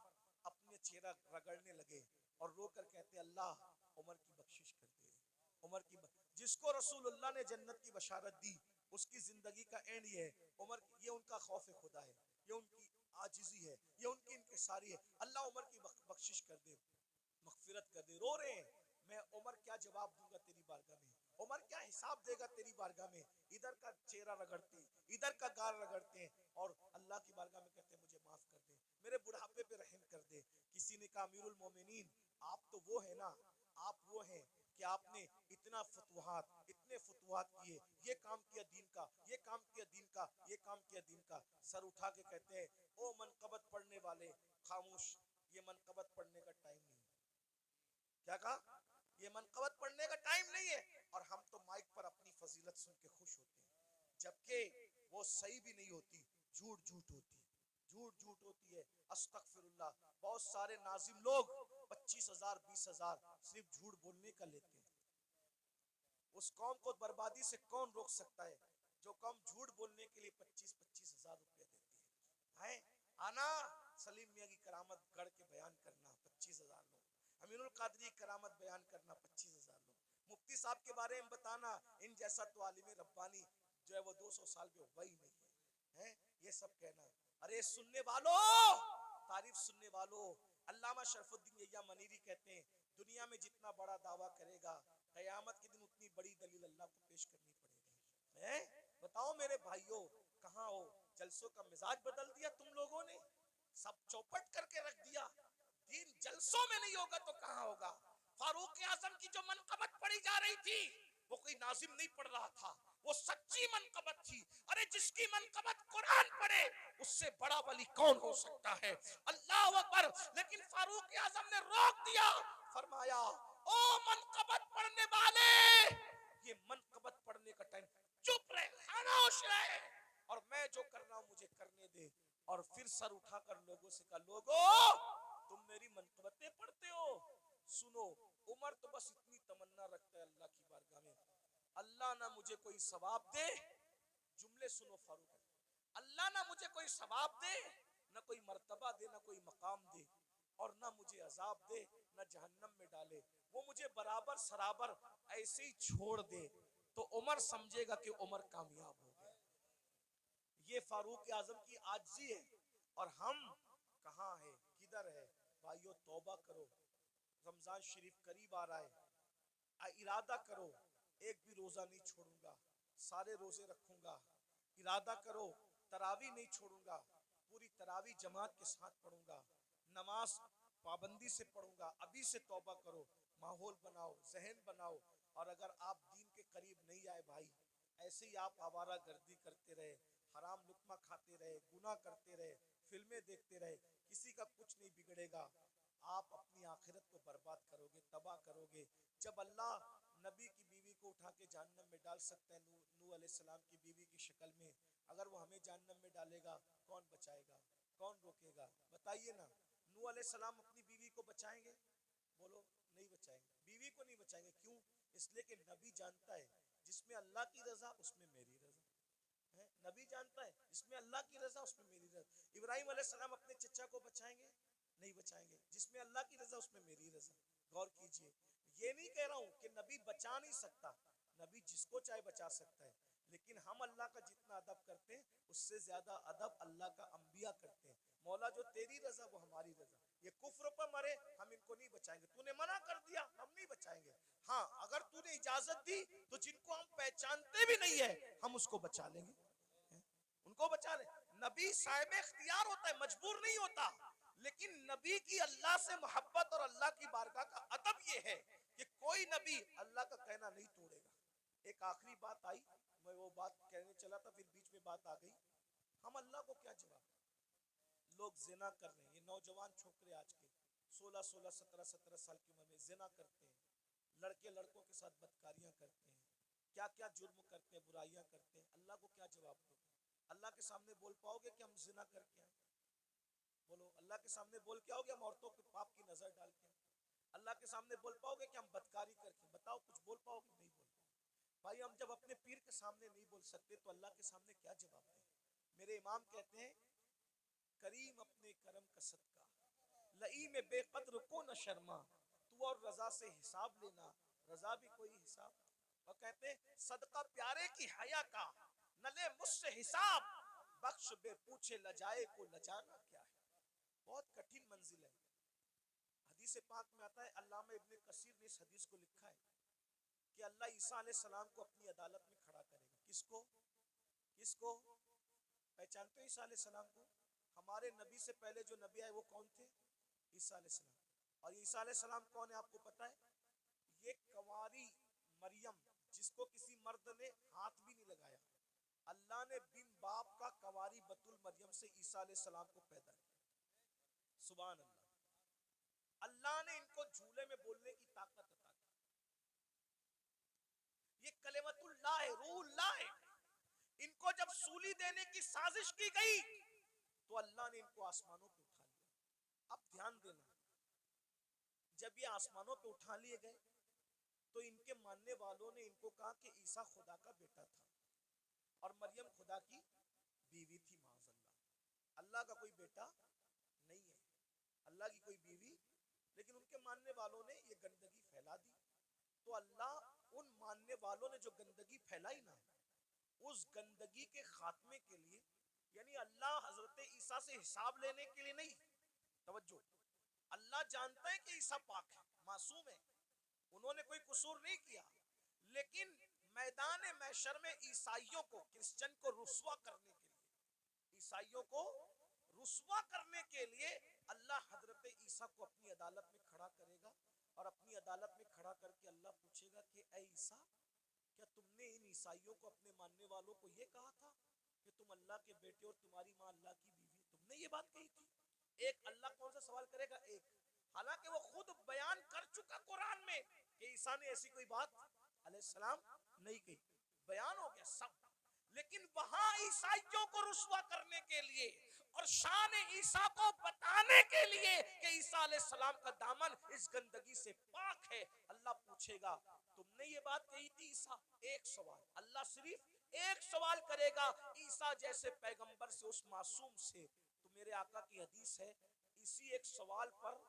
अपने चेहरा रगड़ने लगे और रोकर कहते अल्लाह उमर की बख्शिश कर दे, उमर की जिसको रसूलुल्लाह ने जन्नत की बशारत दी उसकी जिंदगी का एंड ये है। उमर ये उनका खौफ खुदा है, ये उनकी आजिज़ी है, ये उनकी इनकिसारी है। अल्लाह उमर की बख्शिश कर दे, मगफिरत कर दे। रो रहे हैं, मैं उमर क्या जवाब दूंगा तेरी बारगाह में, उमर क्या हिसाब देगा तेरी बारगाह में। इधर का चेहरा रगड़ते हैं, इधर का गाल रगड़ते हैं और अल्लाह की बारगाह में कहते हैं मुझे माफ कर दे, मेरे बुढ़ापे पे रहम कर दे। किसी ने कहा अमीरुल मोमिनीन आप तो वो है ना, आप वो हैं कि आपने इतना इतने फतवात किए, ये काम किया दीन का, ये काम किया दीन का, ये काम किया दीन का। सर उठा के कहते हैं ओ मनकबत पढ़ने वाले खामोश, ये मनकबत पढ़ने का टाइम नहीं। क्या कहा? ये मनकबत पढ़ने का टाइम नहीं है। और हम तो माइक पर अपनी फजीलत सुन के खुश होते हैं जबकि वो सही भी नहीं होती, झूठ होती है, झूठ होती है। अस्तगफिरुल्लाह। बहुत सारे नाजिम लोग 25,000 20,000 सिर्फ झूठ बोलने का लेते हैं। उस कौम को बर्बादी से कौन रोक सकता है जो कौम झूठ बोलने के लिए 25,000 रुपया देती है? आना सलीम मियाँ की करामत गढ़ के बयान करना 25,000 लोग, अमीनुल कादरी की करामत बयान करना 25,000 लोग, मुफ्ती साहब के बारे में बताना, इन जैसा तो आलिम रब्बानी जो है वो 200 साल पे हुआ ही नहीं है, ये सब कहना। अरे सुनने वालों, तारीफ सुनने वालों, अल्लामा शरफुद्दीन यहिया मनीरी कहते हैं दुनिया में जितना बड़ा दावा करेगा कयामत के दिन उतनी बड़ी दलील अल्लाह को पेश करनी पड़ेगी। हैं? बताओ मेरे भाइयों, कहाँ हो? जलसों का मिजाज बदल दिया तुम लोगों ने, सब चौपट करके रख दिया। दीन जलसों में नहीं होगा तो कहाँ होगा? फारूक आजम की जो मनकबत पढ़ी जा रही थी वो कोई नाजिम नहीं पढ़ रहा था, वो सच्ची मनकबत थी। अरे जिसकी मनकबत कुरान पढ़े उससे बड़ा वली कौन हो सकता है? अल्लाह अकबर। लेकिन फारूक आजम ने रोक दिया, फरमाया ओ मनकबत पढ़ने वाले, ये मनकबत पढ़ने का टाइम, चुप रहे, खामोश रहे, और मैं जो कर रहा हूं मुझे करने दे। और फिर सर उठाकर लोगों से कहा, लोगों तुम मेरी मनकबतें पढ़ते हो, सुनो। उमर तो बस इतनी तमन्ना रखता है अल्लाह की बारगाह में, अल्लाह ना मुझे कोई सवाब दे, जुमले सुनो फारूक, अल्लाह ना मुझे कोई सवाब दे, ना कोई मर्तबा दे, ना कोई मकाम दे, और ना मुझे अजाब दे, ना जहन्नम में डाले, वो मुझे बराबर सराबर ऐसे ही छोड़ दे, तो उमर समझेगा कि उमर कामयाब हो गया। ये फारूक आजम की आजिज़ी है। और हम कहाँ है, किधर है? भाइयों तौबा करो, रमजान शरीफ करीब आ रहा है, इरादा करो एक भी रोजा नहीं छोड़ूंगा, सारे रोजे रखूंगा। इरादा करो तरावी नहीं छोड़ूंगा, पूरी तरावी जमात के साथ पढ़ूंगा, नमाज पाबंदी से पढ़ूंगा। अभी से तौबा करो, माहौल बनाओ, जहन बनाओ। और अगर आप दीन के करीब नहीं आए भाई, ऐसे ही आप आवारा गर्दी करते रहे, हराम लुक्मा खाते रहे, गुनाह करते रहे, फिल्में देखते रहे, किसी का कुछ नहीं बिगड़ेगा। आप अपनी आखिरत को बर्बाद करोगे, तबाह करोगे। जब अल्लाह नबी की बीवी को उठा के जहन्नम में डाल सकता है, नूह अलैहिस्सलाम की बीवी की शक्ल में, अगर वो हमें जहन्नम में डालेगा, कौन बचाएगा, कौन रोकेगा? बताइए ना। नूह अलैहिस्सलाम अपनी बीवी को बचाएंगे? बोलो नहीं बचाएंगे, बीवी को नहीं बचाएंगे। क्यों? इसलिए कि नबी जानता है जिसमें अल्लाह की रजा उसमें मेरी रजा है। नबी जानता है जिसमें अल्लाह की रजा उसमें मेरी रजा। इब्राहिम अलैहिस्सलाम अपने चचा को बचाएंगे? नहीं बचाएंगे, जिसमें अल्लाह की रजा उसमें मेरी रजा। गौर कीजिए, ये नहीं कह रहा हूं कि नबी बचा नहीं सकता, नबी जिसको चाहे बचा सकता है, लेकिन हम अल्लाह का जितना अदब करते हैं उससे ज्यादा अदब अल्लाह का अंबिया करते हैं। मौला जो तेरी रजा वो हमारी रजा। ये कुफ्र पर मरे हम इनको नहीं बचाएंगे, तूने मना कर दिया हम नहीं बचाएंगे। हाँ अगर तूने इजाजत दी तो जिनको हम पहचानते भी नहीं है हम उसको बचा लेंगे, उनको बचा ले। नबी साहिब इख्तियार होता है, मजबूर नहीं होता। लेकिन नबी की अल्लाह से मोहब्बत और अल्लाह की बारगाह का अदब ये है कि कोई नबी अल्लाह का कहना नहीं तोड़ेगा। एक आखिरी बात आई, मैं वो बात कहने चला था, फिर बीच में बात आ गई। हम अल्लाह को क्या जवाब? लोग जिना कर रहे हैं, ये नौजवान छोकरे आज के 16-16, 17-17 साल की उम्र में जिना करते हैं, लड़के लड़कों के साथ बदकारियां करते हैं, क्या क्या जुर्म करते हैं, बुराइयां करते हैं। अल्लाह को क्या जवाब दोगे? अल्लाह के सामने बोल पाओगे कि हम जिना करके आए? बोलो अल्लाह के सामने बोल के आओगे हम औरतों के पाप की नजर डाल के? अल्लाह के सामने बोल पाओगे कि हम बदकारी करके? बताओ कुछ बोल पाओगे? नहीं बोल पाओगे। भाई हम जब अपने पीर के सामने नहीं बोल सकते तो अल्लाह के सामने क्या जवाब दें? मेरे इमाम कहते हैं, करीम अपने करम का सदका, लई में बेकद्र को न शर्मा, तू और रजा से हिसाब लेना, रजा भी कोई हिसाब। और कहते हैं सदका प्यारे की हया का, न ले मुझसे हिसाब, बख्श बे पूछे लजाए को लजाना क्या है। बहुत कठिन मंजिल है। हदीस पाक में आता है, अल्लामा इब्ने कसीर ने इस हदीस को लिखा है कि अल्लाह ईसा अलैहिस्सलाम को अपनी अदालत में खड़ा करेगा। किसको? किसको? पहचानते हो ईसा अलैहिस्सलाम को? हमारे नबी से पहले जो नबी आए वो कौन थे? ईसा अलैहिस्सलाम। और ईसा अलैहिस्सलाम कौन है आपको पता है? ये कंवारी मरियम, जिसको किसी मर्द ने हाथ भी नहीं लगाया, अल्लाह ने बिन बाप का कंवारी बतुल मरियम से ईसा अलैहिस्सलाम को पैदा किया। सुभान अल्लाह। अल्लाह ने इनको झूले में बोलने की ताकत अता की। ये कलेमतुल्लाह है, रूहुल्लाह है। इनको जब सूली देने की साजिश की गई तो अल्लाह ने इनको आसमानों पे उठा लिया। अब ध्यान देना, जब ये आसमानों पे उठा लिए गए तो इनके मानने वालों ने इनको कहा कि ईसा खुदा का बेटा था और मरियम खुदा की बीवी थी। माज़अल्लाह, अल्लाह का कोई बेटा नहीं है, अल्लाह की कोई बीवी। लेकिन उनके मानने वालों ने ये गंदगी फैला दी। तो अल्लाह उन मानने वालों ने जो गंदगी फैलाई ना, उस गंदगी के खात्मे के लिए, यानी अल्लाह हजरत ईसा से हिसाब लेने के लिए नहीं, तवज्जो, अल्लाह जानता है कि ईसा पाक है, मासूम है, उन्होंने कोई कसूर नहीं किया, लेकिन मैदान महशर में ईसाइयों को, क्रिश्चियन को रुस्वा करने के लिए, ईसाइयों को रुस्वा करने के लिए अल्लाह हजरत ईसा को अपनी अदालत में खड़ा करेगा, और अपनी अदालत में खड़ा करके अल्लाह पूछेगा कि ए ईसा, क्या तुमने इन ईसाइयों को, अपने मानने वालों को ये कहा था कि तुम अल्लाह के बेटे और तुम्हारी माँ अल्लाह की बीवी, तुमने ये बात कही थी? एक अल्लाह कौन सा सवाल करेगा? एक, हालांकि वो खुद बयान कर चुका कुरान में कि ईसा ने ऐसी कोई बात अलैहिस्सलाम नहीं कही, बयान हो गया सब, लेकिन वहां ईसाइयों को रुस्वा करने के लिए और शान ईसा को बताने के लिए कि ईसा अलैहिस्सलाम का दामन इस गंदगी से पाक है, अल्लाह पूछेगा तुमने ये बात कही थी ईसा? एक सवाल, अल्लाह सिर्फ एक सवाल करेगा ईसा जैसे पैगंबर से, उस मासूम से। तो मेरे आका की हदीस है, इसी एक सवाल पर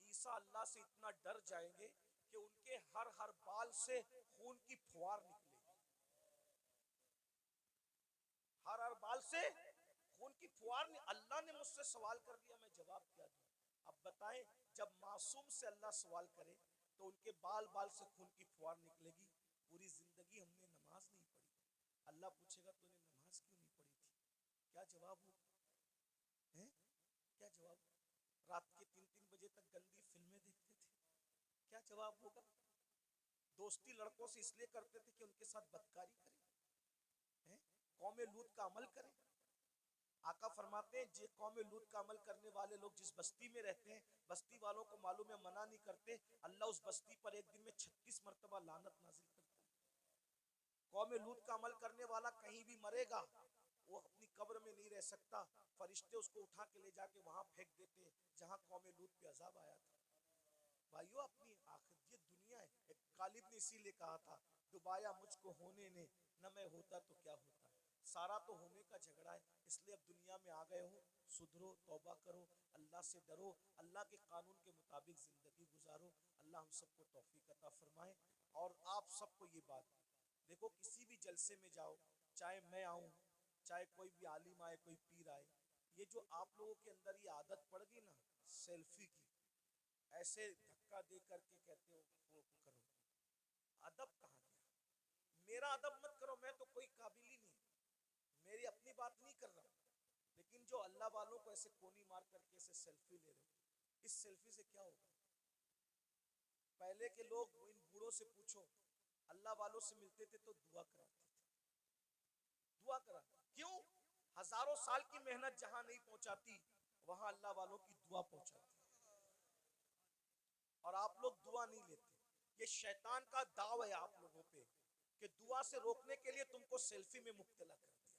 ईसा अल्लाह से इतना डर जाएंगे कि उनके हर बाल से खून की फुहार निकलेगी, हर बाल से खून की फुहार। अल्लाह ने मुझसे सवाल कर दिया, मैं जवाब क्या दूं? अब बताएं, जब मासूम से अल्लाह सवाल करे तो उनके बाल बाल से खून की फुहार निकलेगी। पूरी जिंदगी हमने नमाज नहीं पढ़ी, अल्लाह पूछेगा तूने नमाज क्यों नहीं पढ़ी थी? क्या जवाब हो है? क्या जवाब? रात के 3-3 बजे तक गंदी फिल्में देखते थे, क्या जवाब होगा? दोस्ती लड़कों से इसलिए करते थे कि उनके साथ बदकारी करें, हैं? कौमे लूत का अमल करें। आका फरमाते हैं, जे कौमे लूत का अमल करने वाले लोग जिस बस्ती में रहते हैं, बस्ती वालों को मालूम है, मना नहीं करते, अल्लाह उस बस्ती पर एक दिन में 36 मरतबा लानत नाजिल करता है। कौमे लूत का अमल करने वाला कहीं भी मरेगा, वो अपनी कब्र में नहीं रह सकता, फरिश्ते उसको उठा के ले जाके वहां फेंक देते जहां कौमे लूत पे अजाब आया था। भाइयों, अपनी आखिर ये दुनिया है। एक गालिब ने इसीलिए कहा था, डुबाया मुझको होने ने, न मैं होता तो क्या होता। सारा तो होने का झगड़ा है, इसलिए अब दुनिया में आ गए हो, सुधरो, तौबा करो, अल्लाह से डरो, अल्लाह के कानून के मुताबिक जिंदगी गुजारो। अल्लाह हम सबको तौफीक अता फरमाए। और आप सबको ये बात देखो, किसी भी जलसे में जाओ, चाहे मैं आऊं, चाहे कोई भी आलिम आए, कोई पीर आए, ये जो आप लोगों के अंदर ये आदत पड़ गई ना सेल्फी की, ऐसे धक्का दे करके कहते हो वो करो, अदब कहाँ गया? मेरा अदब मत करो, मैं तो कोई काबिल ही नहीं, मेरी अपनी बात नहीं कर रहा, लेकिन जो अल्लाह वालों को ऐसे कोनी मार करके ऐसे सेल्फी ले रहे हो, इस सेल्फी से क्या होगा? पहले के लोग, इन बूढ़ों से पूछो, अल्लाह वालों से मिलते थे तो दुआ कराते थे, दुआ करा, क्यों? हजारों साल की मेहनत जहां नहीं पहुंचाती, वहां अल्लाह वालों की दुआ पहुंचाती। और आप लोग दुआ नहीं लेते, ये शैतान का दाव है आप लोगों पे कि दुआ से रोकने के लिए तुमको सेल्फी में मुब्तला कर दिया।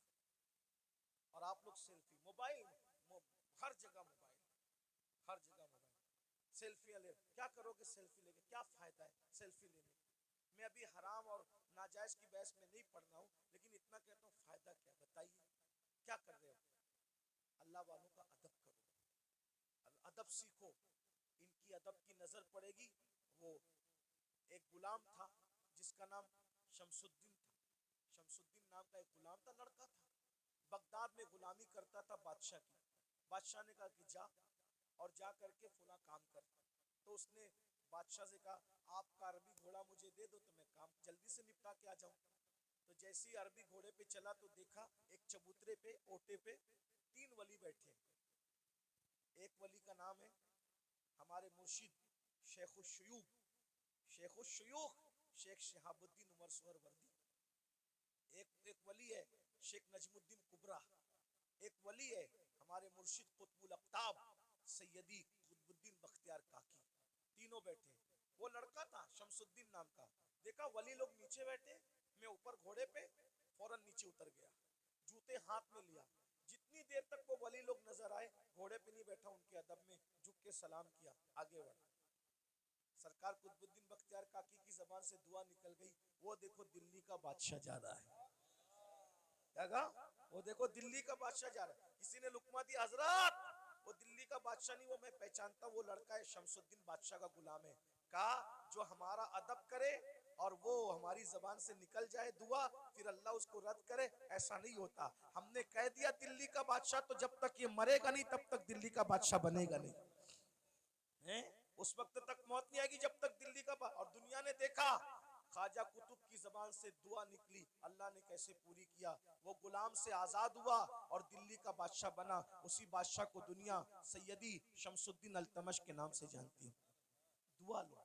और आप लोग सेल्फी, मोबाइल, हर जगह मोबाइल, हर जगह मोबाइल, सेल्फी ले, क्या करोगे सेल्फी लेके? क्या फायदा है सेल्फी लेने? मैं अभी हराम और नाजायज की बहस में नहीं पढ़ रहा हूँ, लेकिन इतना कहता हूँ, फायदा क्या? बताइए, क्या कर रहे हो? अल्लाह वालों का अदब करो, अदब सीखो, इनकी अदब की नजर पड़ेगी। वो एक गुलाम था जिसका नाम शमसुद्दीन था, शमसुद्दीन नाम का एक गुलाम था, लड़का था, बगदाद में गुलामी करता था बादशाह की। बादशाह ने कहा कि जा और जा करके फुला काम कर। तो उसने बादशाह से कहा, आपका अरबी घोड़ा मुझे दे दो तो मैं काम जल्दी से निपटा के आ जाऊं। तो जैसे ही अरबी घोड़े पे चला तो देखा एक चबूतरे पे, ओटे पे 3 वली बैठे। एक वली का नाम है हमारे मुर्शिद शेखुशयूख, शेखुशयूख शेख शहाबुद्दीन उमर सुहरवर्दी। एक वली है शेख नजमुद्दीन कुबरा। एक वली है हमारे मुर्शिद कुतुबुल अफ्ताब सैयदी कुतुबुद्दीन बख्तियार काकी। तीनों बैठे। वो लड़का था शमसुद्दीन नाम का, देखा वली लोग नीचे बैठे, मैं ऊपर घोड़े पे, फौरन नीचे उतर गया, जूते हाथ में लिया। जितनी देर तक वो वली लोग नजर आए, घोड़े पे नहीं बैठा, उनके अदब में झुक के सलाम किया, आगे बढ़ा। सरकार कुतुबुद्दीन बख्तियार काकी की जबान से दुआ निकल गई, वो देखो दिल्ली का बादशाह जा रहा है। क्या कहा? वो देखो दिल्ली का बादशाह जा रहा है। किसी ने लुकमा दी, हजरत वो दिल्ली का बादशाह नहीं, वो मैं पहचानता, वो लड़का है शमसुद्दीन बादशाह का गुलाम है। कहा जो हमारा अदब करे और वो हमारी जबान से निकल जाए दुआ, फिर अल्लाह उसको रद्द करे, ऐसा नहीं होता। हमने कह दिया दिल्ली का बादशाह, तो जब तक ये मरेगा नहीं तब तक दिल्ली का बादशाह बनेगा नहीं है। उस वक्त तक मौत नहीं आएगी जब तक दिल्ली का और दुनिया ने देखा ख्वाजा कुतुब की जबान से दुआ निकली, अल्लाह ने कैसे पूरी किया। वो गुलाम से आजाद हुआ और दिल्ली का बादशाह बना। उसी बादशाह को दुनिया सैयदी शमसुद्दीन अल्तमश के नाम से जानती है। दुआ लो,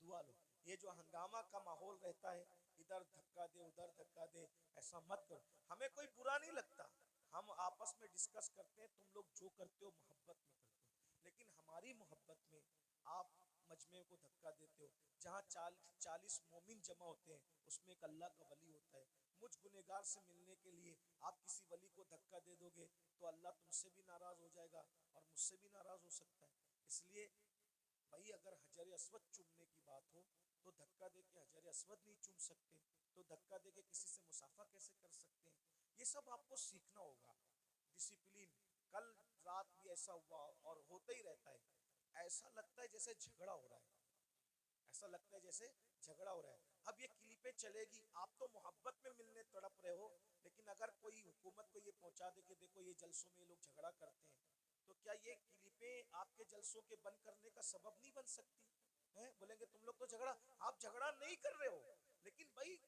दुआ लो। ये जो हंगामा का माहौल रहता है, इधर धक्का दे उधर धक्का दे, ऐसा मत करो। हमें कोई बुरा नहीं लगता, हम आपस में डिस्कस करते हैं, तुम लोग जो करते हो मोहब्बत में करते हो। लेकिन हमारी मोहब्बत में आप मजमे को धक्का देते हो। जहाँ 40 मोमिन जमा होते हैं, उसमें एक अल्लाह का वली होता है। मुझ गुनेगार से मिलने के लिए आप किसी वली को धक्का दे दोगे तो अल्लाह तुमसे भी नाराज हो जाएगा और मुझसे भी नाराज हो सकता है। इसलिए भाई अगर हजर अस्वद चूमने की बात हो तो धक्का दे के हजर अस्वद नहीं चूम सकते, तो धक्का दे के किसी से मुसाफा कैसे कर सकते हैं? ये सब आपको सीखना होगा। डिसिप्लिन। कल रात भी ऐसा हुआ और होता ही रहता है। ऐसा लगता है जैसे झगड़ा हो रहा है, ऐसा लगता है जैसे झगड़ा हो रहा है। अब ये क्लिपें चलेगी, आप तो मोहब्बत में मिलने तड़प रहे हो, लेकिन अगर कोई हुकूमत को ये पहुंचा दे कि देखो ये जलसों में ये लोग झगड़ा करते हैं, तो क्या ये क्लिपें आपके जलसों के बंद करने का सबब नहीं बन सकती हैं? बोलेंगे तुम लोग तो झगड़ा, आप झगड़ा नहीं कर रहे हो, लेकिन भाई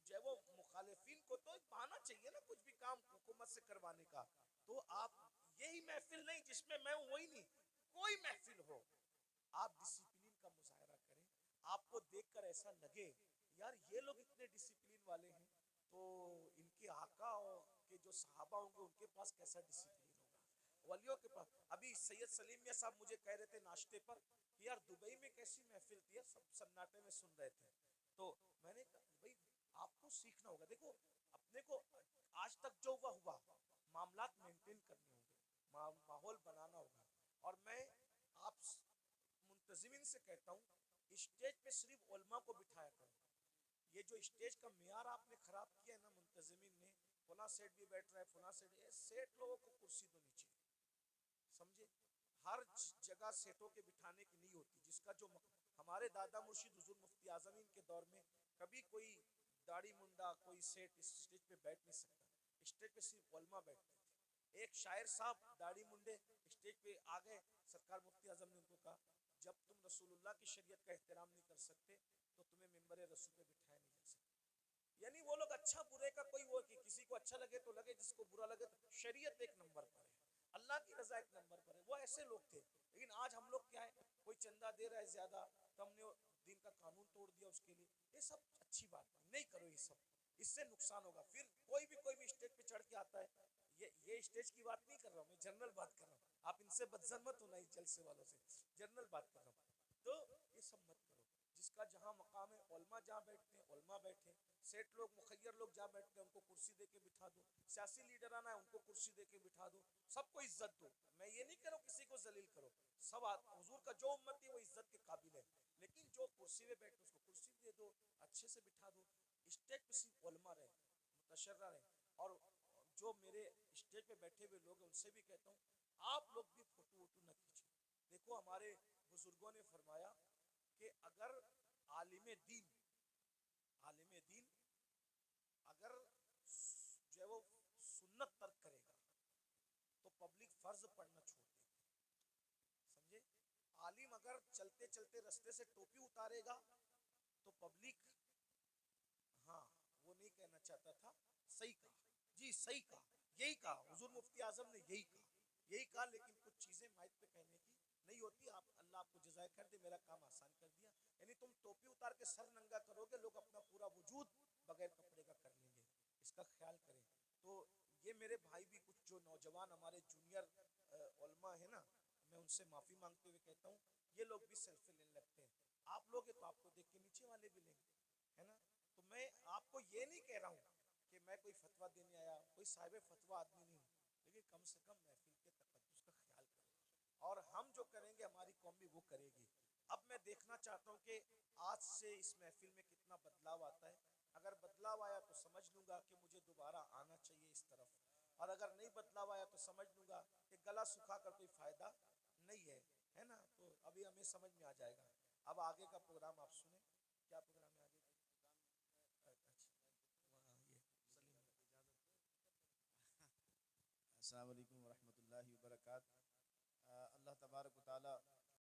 जो वो मुखालिफिन को तो बहाना चाहिए ना कुछ भी काम हुकूमत से करवाने का। तो आप यही महफिल नहीं जिसमें मैं हूं, वही नहीं, कोई महफिल हो, आप डिसिप्लिन का मुजाहरा करें। आपको देखकर ऐसा लगे यार ये लोग इतने डिसिप्लिन वाले हैं, तो इनके आका के जो सहाबा होंगे उनके पास कैसा डिसिप्लिन होगा, वलियों के पास। अभी सैयद सलीम मियां साहब मुझे कह रहे थे नाश्ते पर कि यार दुबई में कैसी महफिल थी, सब सन्नाटे में सुन रहे थे। तो मैंने कहा भाई आपको सीखना होगा। देखो अपने को आज तक जो हुआ हुआ, मामलात मेंटेन करने होंगे, माहौल बनाना होगा। और मैं आप मुंतजिमिन से कहता हूँ, स्टेज पे सिर्फ उलमा को बिठाया करो। ये जो स्टेज का मियार आपने खराब किया है ना मुंतजिमिन ने, फला सेठ भी बैठ रहा है, फला सेठ लोगों को कुर्सी दो नीचे, समझे? हर जगह सेठों के बिठाने की नहीं होती। जिसका जो हमारे दादा मुर्शिद हुजूर मुफ्ती आजमीन के दौर में कभी कोई दाढ़ी मुंडा कोई सेठ इस स्टेज पे बैठ नहीं सकता। स्टेज पे सिर्फ उलमा बैठते थे। एक शायर साहब दाढ़ी मुंडे स्टेज पे आ गए, सरकार मुफ्ती आजम ने उनको कहा जब तुम रसूलुल्लाह की शरीयत का एहतराम नहीं कर सकते तो तुम्हें मिंबर रसूल पे बिठाया नहीं जा सकता। यानी वो लोग अच्छा बुरे का कोई वो कि किसी को अच्छा लगे तो लगे, जिसको बुरा लगे तो शरीयत एक नंबर पर है, अल्लाह की रजा एक नंबर पर है। वो ऐसे लोग थे। लेकिन आज हम लोग क्या है, कोई चंदा दे रहा है ज्यादा तो हमने दिन का कानून तोड़ दिया उसके लिए। ये सब अच्छी बात नहीं करो, ये सब इससे नुकसान होगा। फिर कोई भी स्टेज पे चढ़ के आता है, ये स्टेज की बात नहीं कर रहा हूँ मैं, जनरल बात कर रहा हूँ। आप इनसे बदजन मत होना, इस जलसे वालों से जनरल बात कर रहा हूँ। तो ये सब मत करो। जिसका जहाँ मकाम है, उलमा जहाँ बैठते हैं उलमा बैठे, सेठ लोग मुखैर लोग जहाँ बैठते हैं उनको कुर्सी दे के बिठा दो, सियासी लीडर आना है उनको कुर्सी दे के बिठा दो, सबको इज्जत दो। मैं ये नहीं करूँ किसी को जलील करो, सब हुजूर का जो उम्मत है वो इज्जत के काबिल है, लेकिन जो कुर्सी में बैठे उसको कुर्सी दे दो, अच्छे से बिठा दो। स्टेज पे सिर्फ उलमा रहे, मुतशर्रा रहे। और जो मेरे स्टेज पे बैठे हुए लोग हैं उनसे भी कहता हूँ आप लोग भी फोटो वोटो न खींचो। देखो हमारे बुजुर्गों ने फरमाया कि अगर आलिम दीन अगर जो है वो सुन्नत तर्क करेगा तो पब्लिक फर्ज पढ़ना छोड़ देगी, समझे? आलिम अगर चलते चलते रास्ते से टोपी उतारेगा तो पब्लिक, हाँ वो नहीं कहना चाहता था, सही कहा जी, सही कहा, यही कहा हुजूर मुफ्ती आजम ने, यही कहा। लेकिन कुछ चीजें माइक पे कहने की नहीं होती। आप अल्लाह आपको जज़ाए कर दे, मेरा काम आसान कर दिया। यानी तुम टोपी उतार के सर नंगा करोगे, लोग अपना पूरा वजूद बगैर कपड़े का कर लेंगे, इसका ख्याल करें। तो ये मेरे भाई भी कुछ जो नौजवान हमारे जूनियर उलमा है ना, मैं उनसे माफी मांगते हुए कहता हूँ ये लोग भी सेल्फी लेने लगते हैं। आप लोग तो आपको देख के नीचे वाले भी लेंगे, है ना? तो मैं आपको ये नहीं कह रहा हूँ कि मैं कोई फतवा देने आया, कोई साहिब फतवा आदमी नहीं हूँ, लेकिन कम से कम महफिल के तकद्दुस का ख्याल करें। और हम जो करेंगे हमारी कौम भी वो करेगी। अब मैं देखना चाहता हूँ कि आज से इस महफिल में कितना बदलाव आता है। अगर बदलाव आया तो समझ लूंगा कि मुझे दोबारा आना चाहिए इस तरफ, और अगर नहीं बदलाव आया तो समझ लूंगा कि गला सुखा कर कोई फायदा नहीं है, है ना? तो अभी हमें समझ में आ जाएगा। अब आगे का प्रोग्राम आप सुने, क्या प्रोग्राम है आगे? अस्सलाम वालेकुम वरहमतुल्लाहि वबरकात। अल्लाह तबारक व तआला